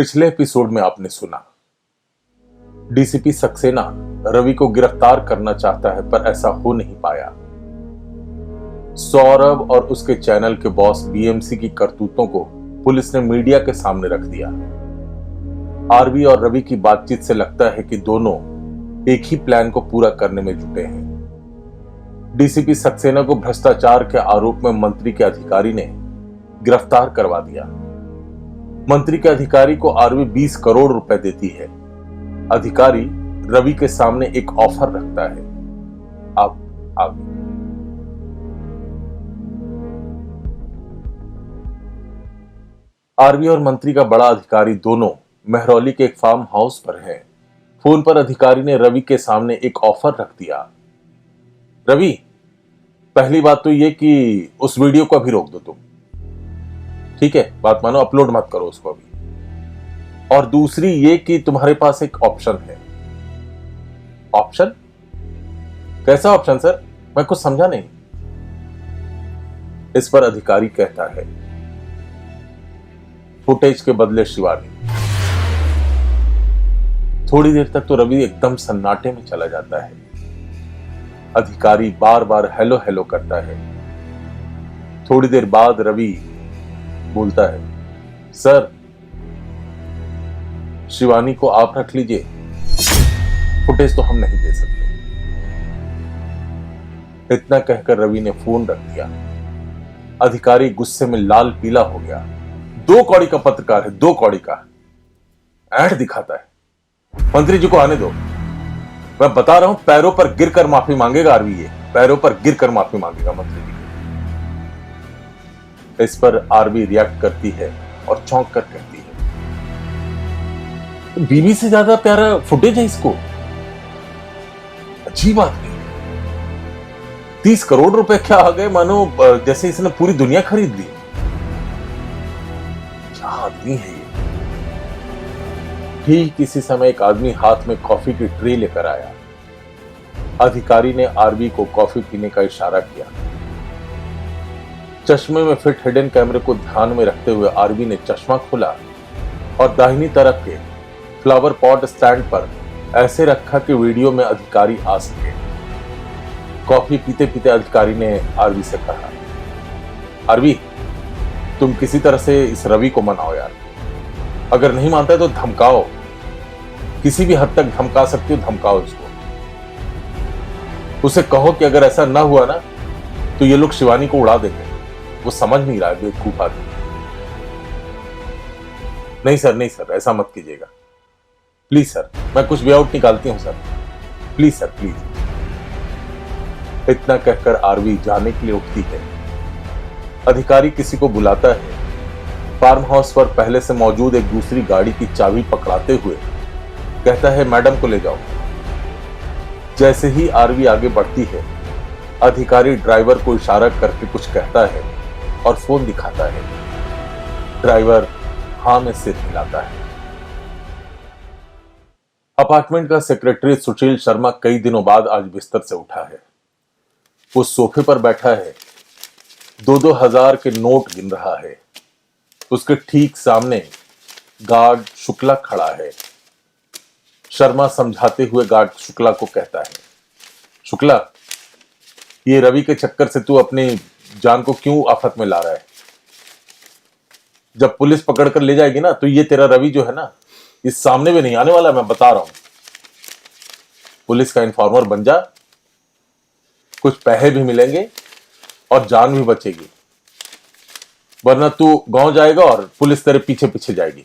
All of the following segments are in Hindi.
पिछले एपिसोड में आपने सुना डीसीपी सक्सेना रवि को गिरफ्तार करना चाहता है पर ऐसा हो नहीं पाया। सौरभ और उसके चैनल के बॉस बीएमसी की करतूतों को पुलिस ने मीडिया के सामने रख दिया। आरवी और रवि की बातचीत से लगता है कि दोनों एक ही प्लान को पूरा करने में जुटे हैं। डीसीपी सक्सेना को भ्रष्टाचार के आरोप में मंत्री के अधिकारी ने गिरफ्तार करवा दिया। मंत्री के अधिकारी को आरवी 20 करोड़ रुपए देती है। अधिकारी रवि के सामने एक ऑफर रखता है। अब आगे आरवी और मंत्री का बड़ा अधिकारी दोनों मेहरौली के एक फार्म हाउस पर हैं। फोन पर अधिकारी ने रवि के सामने एक ऑफर रख दिया। रवि, पहली बात तो यह कि उस वीडियो को अभी रोक दो तुम, ठीक है? बात मानो, अपलोड मत करो उसको अभी। और दूसरी ये कि तुम्हारे पास एक ऑप्शन है। ऑप्शन? कैसा ऑप्शन सर? मैं कुछ समझा नहीं। इस पर अधिकारी कहता है, फुटेज के बदले शिवानी। थोड़ी देर तक तो रवि एकदम सन्नाटे में चला जाता है। अधिकारी बार बार हेलो हेलो करता है। थोड़ी देर बाद रवि बोलता है, सर शिवानी को आप रख लीजिए, फुटेज तो हम नहीं दे सकते। इतना कहकर रवि ने फोन रख दिया। अधिकारी गुस्से में लाल पीला हो गया। 2 कौड़ी का पत्रकार है, 2 कौड़ी का ऐड दिखाता है। मंत्री जी को आने दो, मैं बता रहा हूं, पैरों पर गिरकर माफी मांगेगा आरवी। ये पैरों पर गिरकर माफी मांगेगा मंत्री जी। इस पर आरवी रिएक्ट करती है और चौंक कर कहती है, तो बीवी से ज्यादा प्यारा फुटेज है इसको। अजीब आदमी है। 30 करोड़ रुपए क्या आ गए, मानो जैसे इसने पूरी दुनिया खरीद ली। क्या आदमी है ये? ठीक इसी समय एक आदमी हाथ में कॉफी की ट्रे लेकर आया। अधिकारी ने आरवी को कॉफी पीने का इशारा किया। चश्मे में फिट हिडन कैमरे को ध्यान में रखते हुए आरवी ने चश्मा खोला और दाहिनी तरफ के फ्लावर पॉट स्टैंड पर ऐसे रखा कि वीडियो में अधिकारी आ सके। कॉफी पीते पीते अधिकारी ने आरवी से कहा, आरवी, तुम किसी तरह से इस रवि को मनाओ यार। अगर नहीं मानता है तो धमकाओ, किसी भी हद तक धमका सकती हो, धमकाओ इसको। उसे कहो कि अगर ऐसा ना हुआ ना तो ये लोग शिवानी को उड़ा देंगे। वो समझ नहीं रहा है, बेवकूफ आदमी। नहीं सर, ऐसा मत कीजिएगा प्लीज सर, मैं कुछ वे आउट निकालती हूं सर, प्लीज सर, प्लीज। इतना कहकर आरवी जाने के लिए उठती है। अधिकारी किसी को बुलाता है। फार्म हाउस पर पहले से मौजूद एक दूसरी गाड़ी की चाबी पकड़ाते हुए कहता है, मैडम को ले जाओ। जैसे ही आरवी आगे बढ़ती है, अधिकारी ड्राइवर को इशारा करके कुछ कहता है और फोन दिखाता है। ड्राइवर हां में सिर हिलाता है। अपार्टमेंट का सेक्रेटरी सुशील शर्मा कई दिनों बाद आज बिस्तर से उठा है। वो सोफे पर बैठा है, 2-2 हजार के नोट गिन रहा है। उसके ठीक सामने गार्ड शुक्ला खड़ा है। शर्मा समझाते हुए गार्ड शुक्ला को कहता है, शुक्ला, ये रवि के चक्कर से तू अपनी जान को क्यों आफत में ला रहा है? जब पुलिस पकड़ कर ले जाएगी ना तो ये तेरा रवि जो है ना, इस सामने भी नहीं आने वाला, मैं बता रहा हूं। पुलिस का इन्फॉर्मर बन जा, कुछ पैसे भी मिलेंगे और जान भी बचेगी, वरना तू गांव जाएगा और पुलिस तेरे पीछे पीछे जाएगी।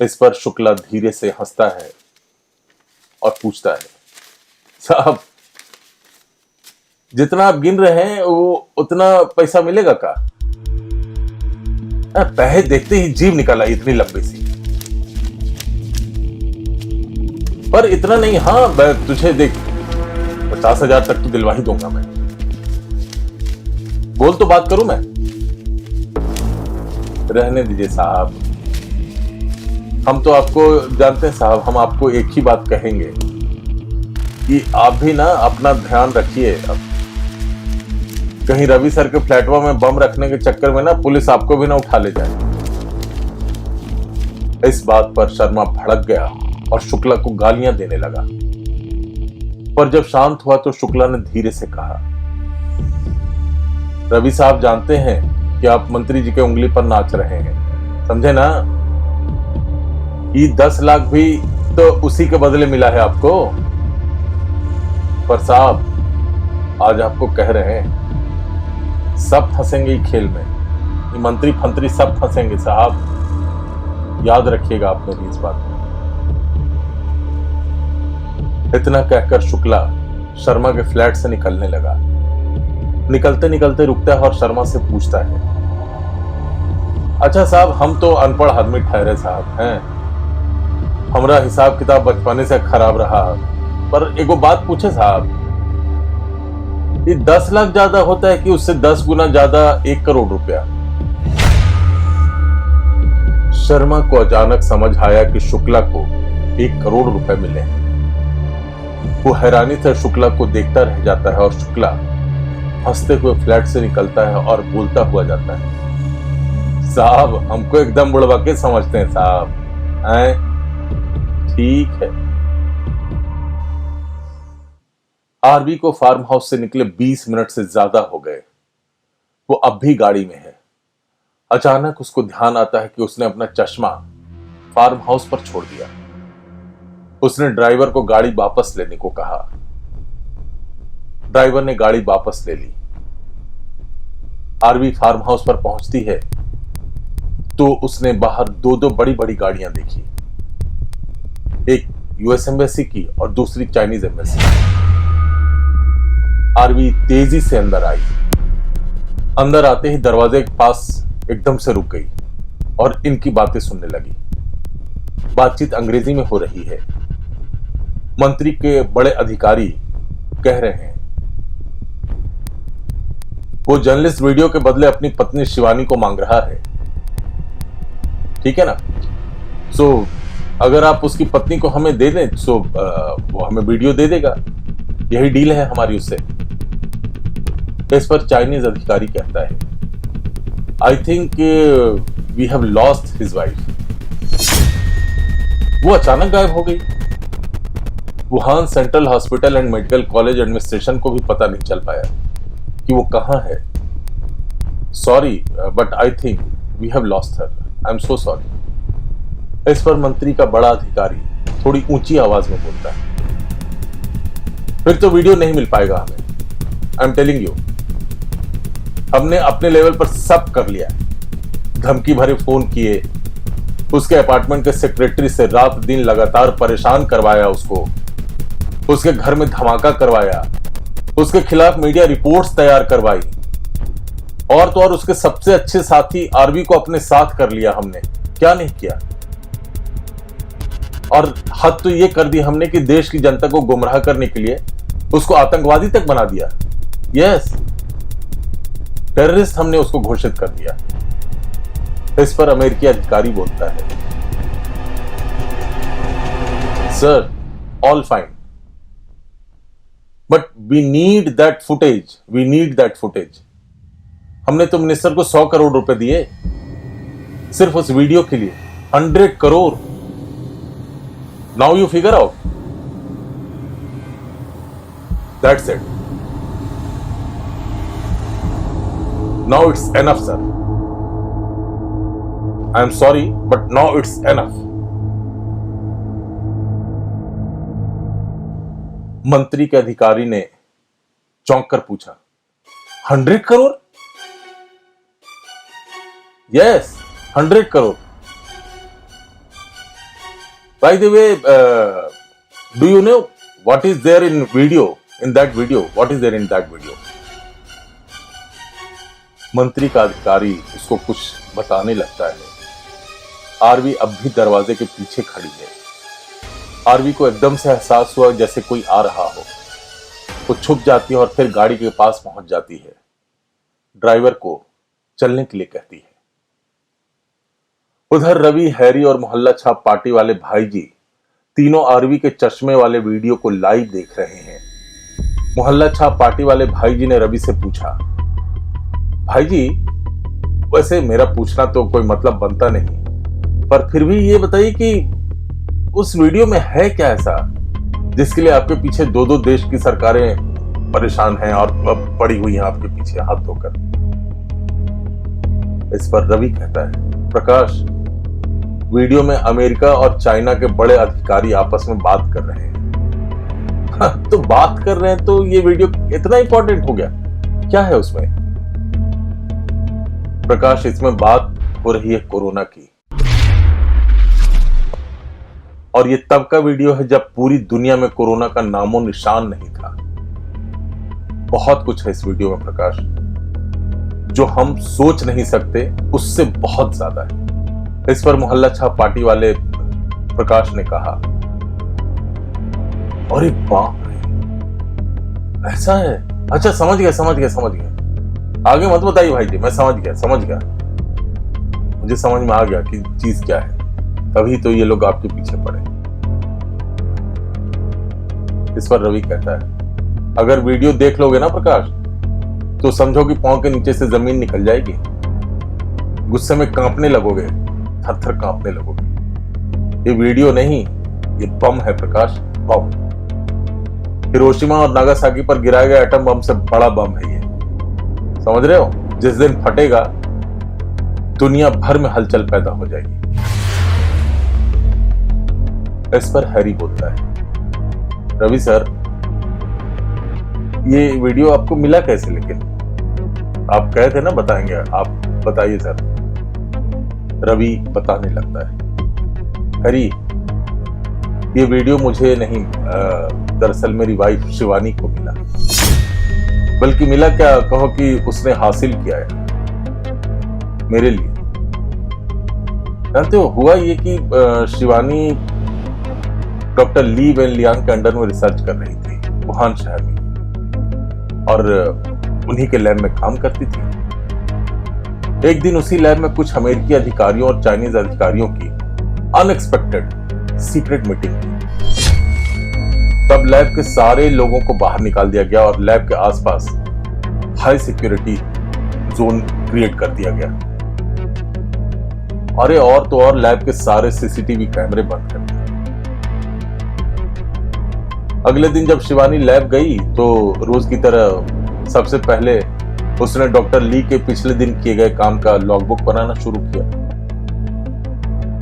इस पर शुक्ला धीरे से हंसता है और पूछता है, साहब, जितना आप गिन रहे हैं वो उतना पैसा मिलेगा का? पैसे देखते ही जीभ निकल आई, इतनी लंबी सी। पर इतना नहीं, हाँ मैं तुझे देख 50,000 तक तो दिलवा ही दूंगा मैं। बोल तो बात करूं मैं? रहने दीजिए साहब, हम तो आपको जानते हैं साहब, हम आपको एक ही बात कहेंगे कि आप भी ना अपना ध्यान रखिए। अब कहीं रवि सर के फ्लैटवा में बम रखने के चक्कर में ना पुलिस आपको भी ना उठा ले जाए। इस बात पर शर्मा भड़क गया और शुक्ला को गालियां देने लगा। पर जब शांत हुआ तो शुक्ला ने धीरे से कहा, रवि साहब जानते हैं कि आप मंत्री जी के उंगली पर नाच रहे हैं, समझे ना? ये 10 लाख भी तो उसी के बदले मिला है आपको। पर साहब आज आपको कह रहे हैं, सब फंसेंगे खेल में, ये मंत्री फंत्री सब फंसेंगे साहब, याद रखिएगा आप मेरी इस बात में। इतना कहकर शुक्ला शर्मा के फ्लैट से निकलने लगा। निकलते निकलते रुकता है और शर्मा से पूछता है, अच्छा साहब, हम तो अनपढ़ आदमी ठहरे साहब हैं, हमारा हिसाब किताब बचपने से खराब रहा, पर एगो बात पूछे साहब, ये 10 लाख ज्यादा होता है कि उससे 10 गुना ज्यादा 1 करोड़ रुपया? शर्मा को अचानक समझ आया कि शुक्ला को 1 करोड़ रुपए मिले हैं। वो हैरानी से शुक्ला को देखता रह जाता है और शुक्ला हंसते हुए फ्लैट से निकलता है और बोलता हुआ जाता है, साहब हमको एकदम बुढ़वा के समझते हैं साहब, हैं? ठीक है। आरवी को फार्म हाउस से निकले 20 मिनट से ज्यादा हो गए। वो अब भी गाड़ी में है। अचानक उसको ध्यान आता है कि उसने अपना चश्मा फार्म हाउस पर छोड़ दिया। उसने ड्राइवर को गाड़ी वापस लेने को कहा। ड्राइवर ने गाड़ी वापस ले ली। आरवी फार्म हाउस पर पहुंचती है तो उसने बाहर 2 बड़ी बड़ी गाड़ियां देखी, एक यूएस एम्बेसी की और दूसरी चाइनीज एम्बेसी। आरवी तेजी से अंदर आई। अंदर आते ही दरवाजे के पास एकदम से रुक गई और इनकी बातें सुनने लगी। बातचीत अंग्रेजी में हो रही है। मंत्री के बड़े अधिकारी कह रहे हैं, वो जर्नलिस्ट वीडियो के बदले अपनी पत्नी शिवानी को मांग रहा है, ठीक है ना? सो अगर आप उसकी पत्नी को हमें दे दें सो वो हमें वीडियो दे देगा, यही डील है हमारी उससे। इस पर चाइनीज अधिकारी कहता है, I think we have lost his wife. वो अचानक गायब हो गई। Wuhan central hospital and medical college administration को भी पता नहीं चल पाया कि वो कहां है। Sorry but I think we have lost her, I am so sorry. इस पर मंत्री का बड़ा अधिकारी थोड़ी ऊंची आवाज में बोलता है, फिर तो वीडियो नहीं मिल पाएगा हमें, आई एम टेलिंग यू। हमने अपने लेवल पर सब कर लिया, धमकी भरे फोन किए, उसके अपार्टमेंट के सेक्रेटरी से रात दिन लगातार परेशान करवाया, उसके घर में धमाका करवाया, उसके खिलाफ मीडिया रिपोर्ट्स तैयार करवाई, और तो और उसके सबसे अच्छे साथी आरवी को अपने साथ कर लिया हमने। क्या नहीं किया? और हद तो यह कर दी हमने कि देश की जनता को गुमराह करने के लिए उसको आतंकवादी तक बना दिया। यस, टेररिस्ट हमने उसको घोषित कर दिया। इस पर अमेरिकी अधिकारी बोलता है, sir all fine but we need that footage, we need that footage. हमने तो मिनिस्टर को 100 करोड़ रुपए दिए सिर्फ उस वीडियो के लिए, 100 crore. Now you figure out. That's it, now it's enough sir, I am sorry but now it's enough. मंत्री के अधिकारी ने चौंक कर पूछा, 100 crore? Yes, 100 crore. By the way, do you know what is there in video, in that video? What is there in that video? मंत्री का अधिकारी उसको कुछ बताने लगता है। आरवी अब भी दरवाजे के पीछे खड़ी है। आरवी को एकदम से एहसास हुआ जैसे कोई आ रहा हो। वो छुप जाती है और फिर गाड़ी के पास पहुंच जाती है। ड्राइवर को चलने के लिए कहती है। उधर रवि, हैरी और मोहल्ला छाप पार्टी वाले भाईजी तीनों आरवी के चश्मे वाले वीडियो को लाइव देख रहे हैं। मोहल्ला छाप पार्टी वाले भाईजी ने रवि से पूछा, भाईजी वैसे मेरा पूछना तो कोई मतलब बनता नहीं, पर फिर भी ये बताइए कि उस वीडियो में है क्या ऐसा जिसके लिए आपके पीछे दो दो देश की सरकारें परेशान हैं और पड़ी हुई हैं आपके पीछे हाथ धोकर। इस पर रवि कहता है, प्रकाश, वीडियो में अमेरिका और चाइना के बड़े अधिकारी आपस में बात कर रहे हैं। हाँ, तो बात कर रहे हैं तो ये वीडियो इतना इंपॉर्टेंट हो गया? क्या है उसमें? प्रकाश, इसमें बात हो रही है कोरोना की, और ये तब का वीडियो है जब पूरी दुनिया में कोरोना का नामो निशान नहीं था। बहुत कुछ है इस वीडियो में प्रकाश, जो हम सोच नहीं सकते, उससे बहुत ज्यादा है। इस पर मोहल्ला छाप पार्टी वाले प्रकाश ने कहा, अरे बाप रे, ऐसा है? अच्छा, समझ गया। आगे मत बताइए भाई जी, मैं समझ गया। मुझे समझ में आ गया कि चीज क्या है, तभी तो ये लोग आपके पीछे पड़े। इस पर रवि कहता है, अगर वीडियो देख लोगे ना प्रकाश, तो समझो कि पांव के नीचे से जमीन निकल जाएगी। गुस्से में कांपने लगोगे, थर-थर कांपने लगोगे। ये वीडियो नहीं, ये बम है प्रकाश, बम। हिरोशिमा और नागासाकी पर गिराए गए एटम बम से बड़ा बम है ये। समझ रहे हो? जिस दिन फटेगा दुनिया भर में हलचल पैदा हो जाएगी। इस पर हैरी बोलता है, रवि सर, ये वीडियो आपको मिला कैसे? लेकिन आप कहे थे ना बताएंगे, आप बताइए सर। रवि बताने लगता है, हैरी, ये वीडियो मुझे नहीं, दरअसल मेरी वाइफ शिवानी को मिला। बल्कि मिला क्या, कहो कि उसने हासिल किया है मेरे लिए। जानते हो, हुआ ये कि Shivani doctor Li Wenliang के अंडर में रिसर्च कर रही थी वुहान शहर में, और उन्हीं के लैब में काम करती थी। एक दिन उसी लैब में कुछ अमेरिकी अधिकारियों और चाइनीज अधिकारियों की अनएक्सपेक्टेड सीक्रेट मीटिंग थी। तब लैब के सारे लोगों को बाहर निकाल दिया गया और लैब के आसपास हाई सिक्योरिटी जोन क्रिएट कर दिया गया। अरे और तो और, लैब के सारे सीसीटीवी कैमरे बंद कर दिए। अगले दिन जब शिवानी लैब गई तो रोज की तरह सबसे पहले उसने डॉक्टर ली के पिछले दिन किए गए काम का लॉगबुक बनाना शुरू किया।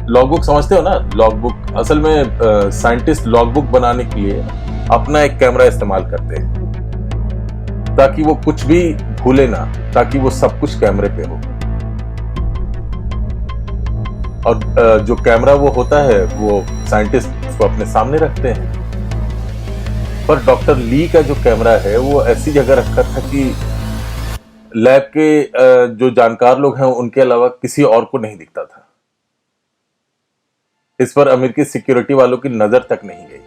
लॉगबुक समझते हो ना? लॉगबुक असल में साइंटिस्ट लॉगबुक बनाने के लिए अपना एक कैमरा इस्तेमाल करते हैं, ताकि वो कुछ भी भूले ना, ताकि वो सब कुछ कैमरे पे हो। और जो कैमरा वो होता है, वो साइंटिस्ट उसको अपने सामने रखते हैं। पर डॉक्टर ली का जो कैमरा है वो ऐसी जगह रखा था कि लैब के जो जानकार लोग हैं उनके अलावा किसी और को नहीं दिखता था। इस पर अमेरिकी सिक्योरिटी वालों की नजर तक नहीं गई।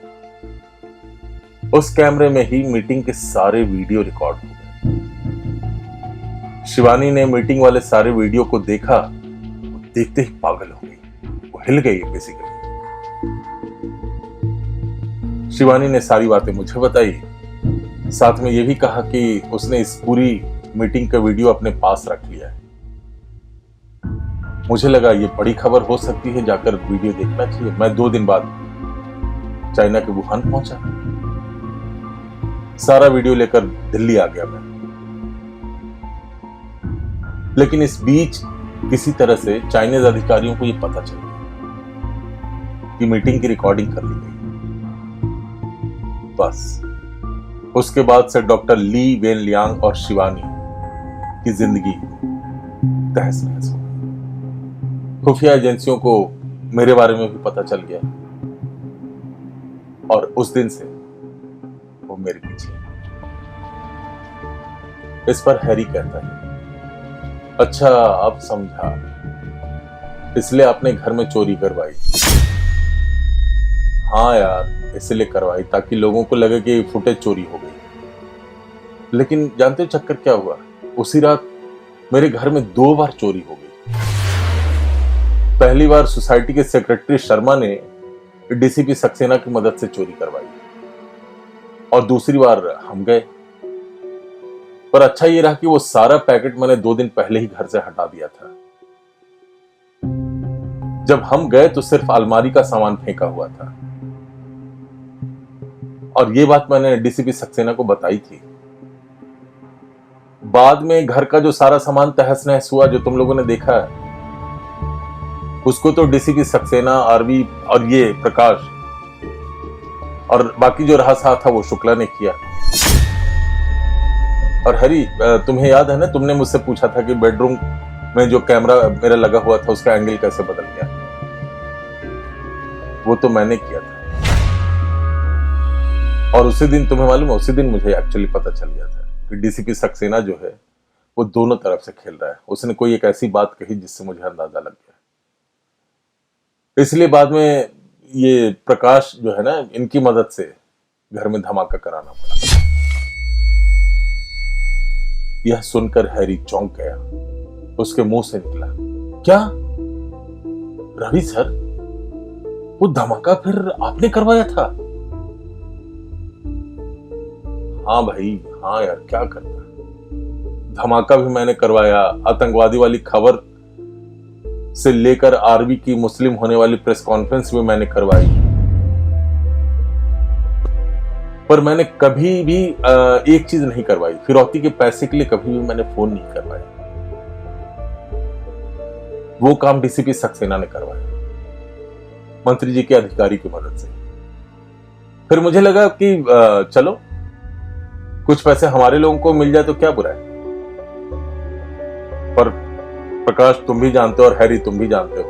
उस कैमरे में ही मीटिंग के सारे वीडियो रिकॉर्ड हो गए। शिवानी ने मीटिंग वाले सारे वीडियो को देखा, वो देखते ही पागल हो गई, वो हिल गई बेसिकली। शिवानी ने सारी बातें मुझे बताई, साथ में यह भी कहा कि उसने इस पूरी मीटिंग का वीडियो अपने पास रख लिया है। मुझे लगा ये बड़ी खबर हो सकती है, जाकर वीडियो देखना चाहिए। मैं 2 दिन बाद चाइना के वुहान पहुंचा, सारा वीडियो लेकर दिल्ली आ गया मैं। लेकिन इस बीच किसी तरह से चाइनीज अधिकारियों को यह पता चल गया कि मीटिंग की रिकॉर्डिंग कर ली गई। बस उसके बाद से डॉक्टर ली वेन लियांग और शिवानी की जिंदगी तहस नहस हो गई। खुफिया एजेंसियों को मेरे बारे में भी पता चल गया, और उस दिन से वो मेरे पीछे। इस पर हैरी कहता है, अच्छा अब समझा, इसलिए आपने घर में चोरी करवाई। हाँ यार, इसलिए करवाई ताकि लोगों को लगे कि फुटेज चोरी हो गई। लेकिन जानते हो चक्कर क्या हुआ? उसी रात मेरे घर में 2 बार चोरी हो गई। पहली बार सोसाइटी के सेक्रेटरी शर्मा ने डीसीपी सक्सेना की मदद से चोरी करवाई, और दूसरी बार हम गए। पर अच्छा ये रहा कि वो सारा पैकेट मैंने 2 दिन पहले ही घर से हटा दिया था। जब हम गए तो सिर्फ अलमारी का सामान फेंका हुआ था। और ये बात मैंने डीसीपी सक्सेना को बताई थी। बाद में घर का जो सारा सामान तहस नहस हुआ, जो तुम लोगों ने देखा है, उसको तो डीसीपी सक्सेना, आरवी और ये प्रकाश और बाकी जो रहा साथ था वो शुक्ला ने किया। और हरी, तुम्हें याद है ना, तुमने मुझसे पूछा था कि बेडरूम में जो कैमरा मेरा लगा हुआ था उसका एंगल कैसे बदल गया। वो तो मैंने किया था। और उसी दिन तुम्हें मालूम है, उसी दिन मुझे एक्चुअली पता चल गया था कि डीसीपी सक्सेना जो है वो दोनों तरफ से खेल रहा है। उसने कोई एक ऐसी बात कही जिससे मुझे अंदाजा लग गया। इसलिए बाद में ये प्रकाश जो है ना, इनकी मदद से घर में धमाका कराना पड़ा। यह सुनकर हैरी चौंक गया। उसके मुंह से निकला, क्या रवि सर, वो धमाका फिर आपने करवाया था? हाँ भाई, हाँ यार, क्या करता, धमाका भी मैंने करवाया। आतंकवादी वाली खबर से लेकर आरवी की मुस्लिम होने वाली प्रेस कॉन्फ्रेंस भी मैंने करवाई। पर मैंने कभी भी एक चीज नहीं करवाई, फिरौती के पैसे के लिए कभी भी मैंने फोन नहीं करवाया। वो काम डीसीपी सक्सेना ने करवाया, मंत्री जी के अधिकारी की मदद से। फिर मुझे लगा कि चलो कुछ पैसे हमारे लोगों को मिल जाए तो क्या बुरा है। पर प्रकाश, तुम भी जानते हो और हैरी तुम भी जानते हो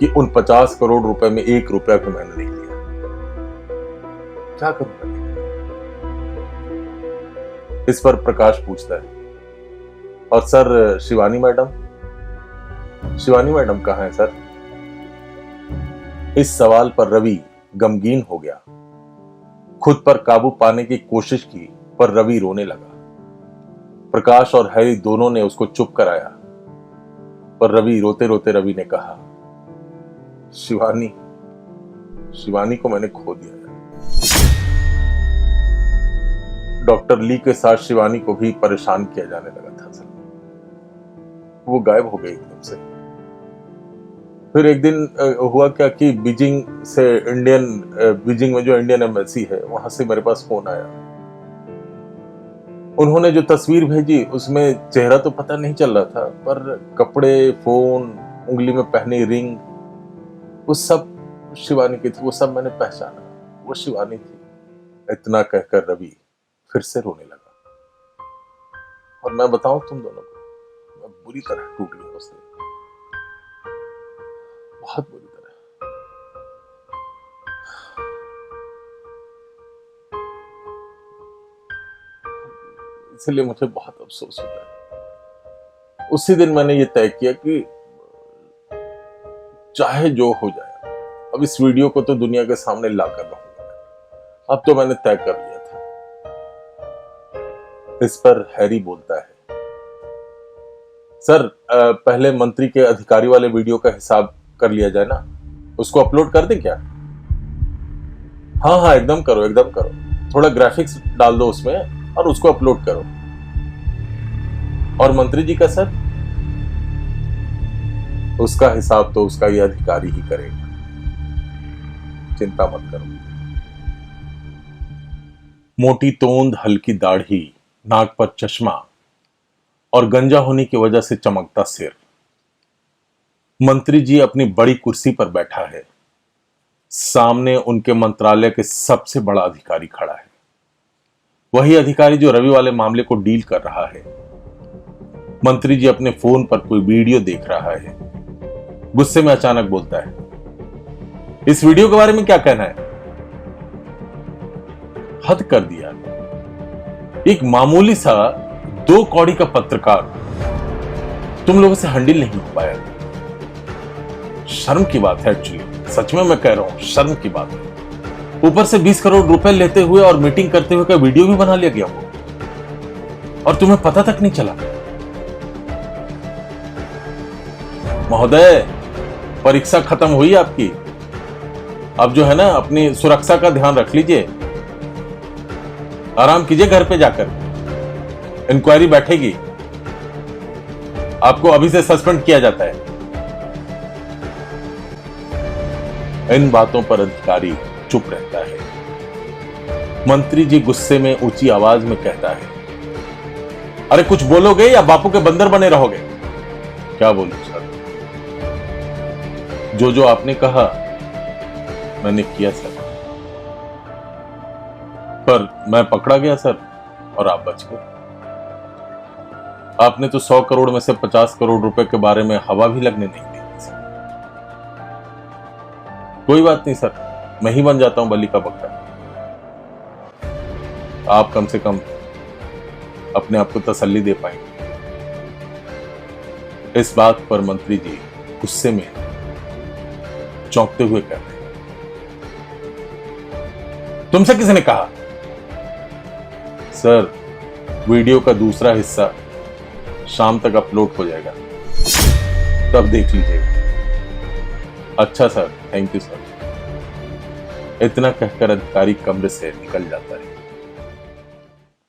कि उन 50 करोड़ रुपए में 1 रुपया भी मैंने नहीं लिया। क्या करूं? इस पर प्रकाश पूछता है, और सर शिवानी मैडम कहां है सर? इस सवाल पर रवि गमगीन हो गया। खुद पर काबू पाने की कोशिश की, पर रवि रोने लगा। प्रकाश और हैरी दोनों ने उसको चुप कराया, पर रवि रोते रोते रवि ने कहा, शिवानी को मैंने खो दिया है। डॉक्टर ली के साथ शिवानी को भी परेशान किया जाने लगा था सर। वो गायब हो गई एकदम से। फिर एक दिन हुआ क्या कि बीजिंग में जो इंडियन एम्बेसी है, वहां से मेरे पास फोन आया। उन्होंने जो तस्वीर भेजी उसमें चेहरा तो पता नहीं चल रहा था, पर कपड़े, फोन, उंगली में पहनी रिंग, वो सब शिवानी की थी। वो सब मैंने पहचाना, वो शिवानी थी। इतना कहकर रवि फिर से रोने लगा। और मैं बताऊं तुम दोनों को, मैं बुरी तरह टूट गया उस दिन, बहुत बुरी तरह। इसलिए मुझे बहुत अफसोस होता है। उसी दिन मैंने ये तय किया कि चाहे जो हो जाए, अब इस वीडियो को तो दुनिया के सामने ला कर रहूंगा। अब तो मैंने तय कर लिया था। इस पर हैरी बोलता है, सर पहले मंत्री के अधिकारी वाले वीडियो का हिसाब कर लिया जाए ना, उसको अपलोड कर दे क्या? हाँ, एकदम करो। थोड़ा ग्राफिक्स डाल दो उसमें और उसको अपलोड करो। और मंत्री जी का सर, उसका हिसाब तो उसका ये अधिकारी ही करेगा, चिंता मत करो। मोटी तोंद, हल्की दाढ़ी, नाक पर चश्मा और गंजा होने की वजह से चमकता सिर। मंत्री जी अपनी बड़ी कुर्सी पर बैठा है। सामने उनके मंत्रालय के सबसे बड़ा अधिकारी खड़ा है, वही अधिकारी जो रवि वाले मामले को डील कर रहा है। मंत्री जी अपने फोन पर कोई वीडियो देख रहा है। गुस्से में अचानक बोलता है, इस वीडियो के बारे में क्या कहना है? हद कर दिया। एक मामूली सा 2 कौड़ी का पत्रकार तुम लोगों से हैंडल नहीं हो पाया। शर्म की बात है, एक्चुअली सच में मैं कह रहा हूं, शर्म की बात है। ऊपर से 20 करोड़ रुपए लेते हुए और मीटिंग करते हुए का वीडियो भी बना लिया गया वो, और तुम्हें पता तक नहीं चला। महोदय, परीक्षा खत्म हुई आपकी। अब जो है ना, अपनी सुरक्षा का ध्यान रख लीजिए। आराम कीजिए घर पे जाकर। इंक्वायरी बैठेगी, आपको अभी से सस्पेंड किया जाता है। इन बातों पर अधिकारी चुप रहता है। मंत्री जी गुस्से में ऊंची आवाज में कहता है, अरे कुछ बोलोगे या बापू के बंदर बने रहोगे? क्या बोलूं सर? जो आपने कहा मैंने किया सर, पर मैं पकड़ा गया सर और आप बच गए। आपने तो 100 करोड़ में से 50 करोड़ रुपए के बारे में हवा भी लगने नहीं दी सर। कोई बात नहीं सर, मैं ही बन जाता हूं बलि का बकरा। आप कम से कम अपने आप को तसल्ली दे पाएंगे। इस बात पर मंत्री जी गुस्से में चौंकते हुए कहते हैं, तुमसे किसने कहा? सर, वीडियो का दूसरा हिस्सा शाम तक अपलोड हो जाएगा, तब देख लीजिएगा। अच्छा सर, थैंक यू सर। इतना कहकर अधिकारी कमरे से निकल जाता है।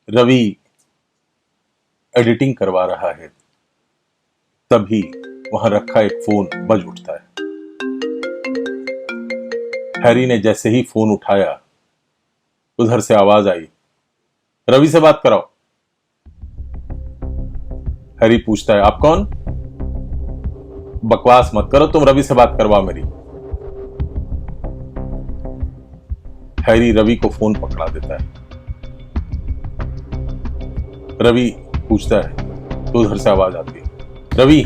रवि एडिटिंग करवा रहा है, तभी वहां रखा एक फोन बज उठता है। हैरी ने जैसे ही फोन उठाया, उधर से आवाज आई, रवि से बात कराओ। हैरी पूछता है, आप कौन? बकवास मत करो, तुम रवि से बात करवाओ मेरी। हैरी रवि को फोन पकड़ा देता है। रवि पूछता है तो उधर से आवाज आती है, रवि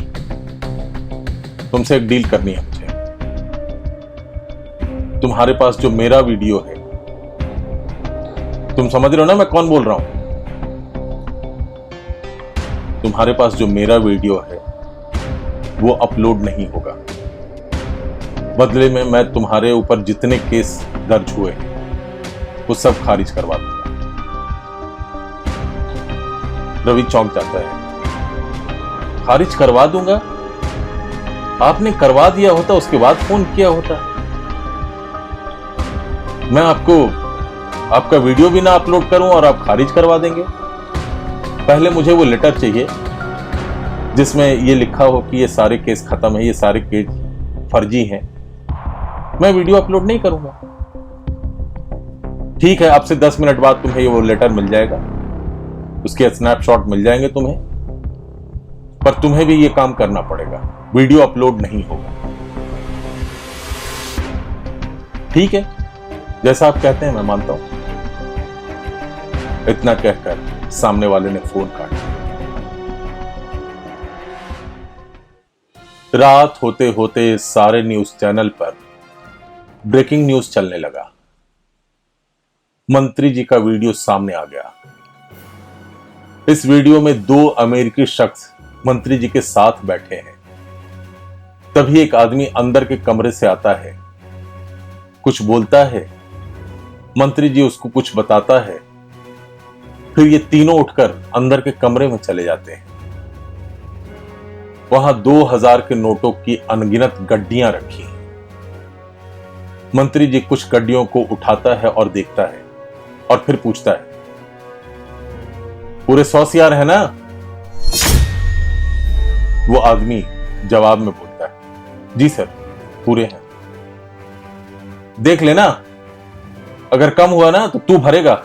तुमसे एक डील करनी है मुझे। तुम्हारे पास जो मेरा वीडियो है, तुम समझ रहे हो ना मैं कौन बोल रहा हूं? तुम्हारे पास जो मेरा वीडियो है वो अपलोड नहीं होगा। बदले में मैं तुम्हारे ऊपर जितने केस दर्ज हुए वो सब खारिज करवा दूंगा। रवि चौंक जाता है। खारिज करवा दूंगा? आपने करवा दिया होता, उसके बाद फोन किया होता। मैं आपका वीडियो भी ना अपलोड करूं और आप खारिज करवा देंगे? पहले मुझे वो लेटर चाहिए जिसमें ये लिखा हो कि ये सारे केस खत्म है, ये सारे केस फर्जी हैं। मैं वीडियो अपलोड नहीं करूंगा। ठीक है, आपसे 10 मिनट बाद तुम्हें ये वो लेटर मिल जाएगा, उसके स्नैपशॉट मिल जाएंगे तुम्हें, पर तुम्हें भी ये काम करना पड़ेगा, वीडियो अपलोड नहीं होगा। ठीक है, जैसा आप कहते हैं मैं मानता हूं। इतना कहकर सामने वाले ने फोन काट दिया। रात होते होते सारे न्यूज चैनल पर ब्रेकिंग न्यूज चलने लगा। मंत्री जी का वीडियो सामने आ गया। इस वीडियो में 2 अमेरिकी शख्स मंत्री जी के साथ बैठे हैं। तभी एक आदमी अंदर के कमरे से आता है, कुछ बोलता है, मंत्री जी उसको कुछ बताता है, फिर ये तीनों उठकर अंदर के कमरे में चले जाते हैं। वहां 2000 के नोटों की अनगिनत गड्डियां रखी हैं। मंत्री जी कुछ गड्डियों को उठाता है और देखता है और फिर पूछता है, पूरे 100 CR है ना? वो आदमी जवाब में बोलता है, जी सर, पूरे हैं। देख लेना, अगर कम हुआ ना तो तू भरेगा,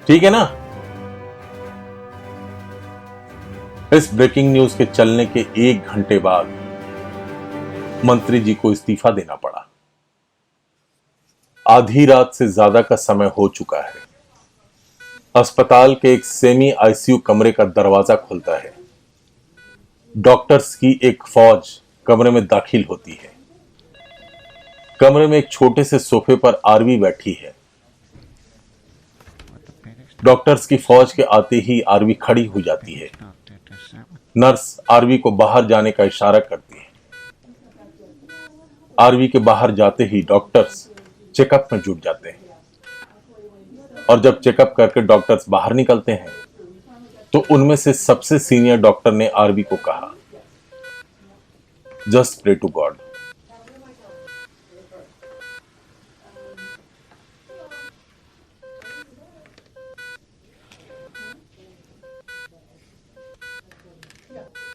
ठीक है ना? इस ब्रेकिंग न्यूज के चलने के 1 घंटे बाद मंत्री जी को इस्तीफा देना पड़ा। आधी रात से ज्यादा का समय हो चुका है। अस्पताल के एक सेमी आईसीयू कमरे का दरवाजा खुलता है। डॉक्टर्स की एक फौज कमरे में दाखिल होती है। कमरे में एक छोटे से सोफे पर आरवी बैठी है। डॉक्टर्स की फौज के आते ही आरवी खड़ी हो जाती है। नर्स आरवी को बाहर जाने का इशारा करती है। आरवी के बाहर जाते ही डॉक्टर्स चेकअप में जुट जाते हैं। और जब चेकअप करके डॉक्टर्स बाहर निकलते हैं तो उनमें से सबसे सीनियर डॉक्टर ने आरवी को कहा, जस्ट प्रे टू गॉड,